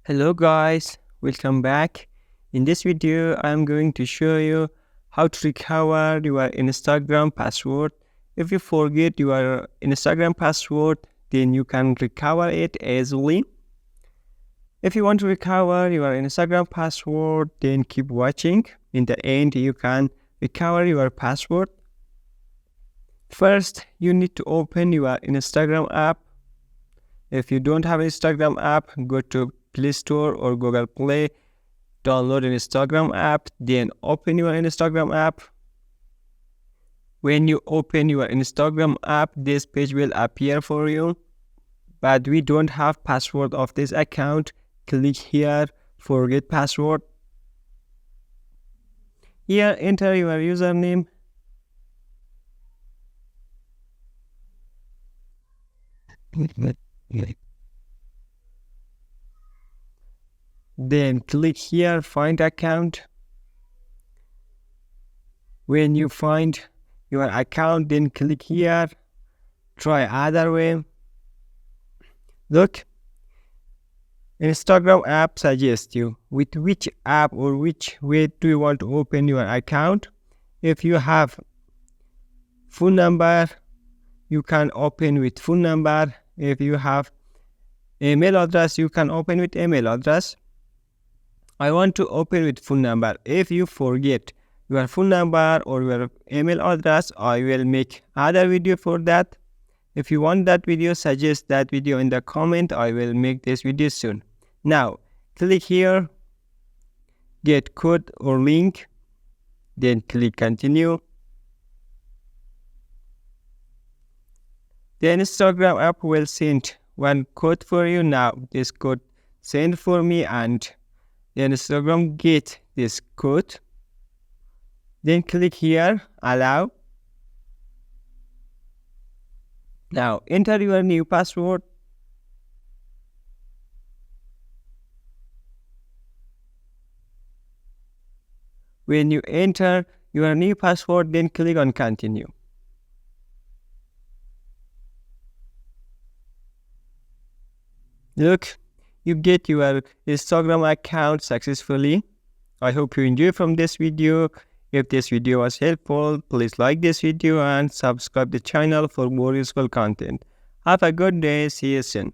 Hello guys, welcome back. In this video, I am going to show you how to recover your Instagram password. If you forget your Instagram password, then you can recover it easily. If you want to recover your Instagram password, then keep watching. In the end, you can recover your password. First, you need to open your Instagram app. If you don't have Instagram app, go to Play Store or Google Play, download an Instagram app, then open your Instagram app. When you open your Instagram app, this page will appear for you, but we don't have password of this account. Click here, forget password. Here, enter your username. Then click here, find account. When you find your account, then click here, try other way. Look, Instagram app suggests you with which app or which way do you want to open your account. If you have phone number, you can open with phone number. If you have email address, you can open with email address. I want to open with phone number. If you forget your phone number or your email address, I will make other video for that. If you want that video, suggest that video in the comment. I will make this video soon. Now, click here, get code or link, then click continue. The Instagram app will send one code for you. Now, this code sent for me and the Instagram get this code. Then click here, allow. Now enter your new password. When you enter your new password, then click on continue. Look, you get your Instagram account successfully. I hope you enjoy from this video. If this video was helpful, please like this video and subscribe the channel for more useful content. Have a good day. See you soon.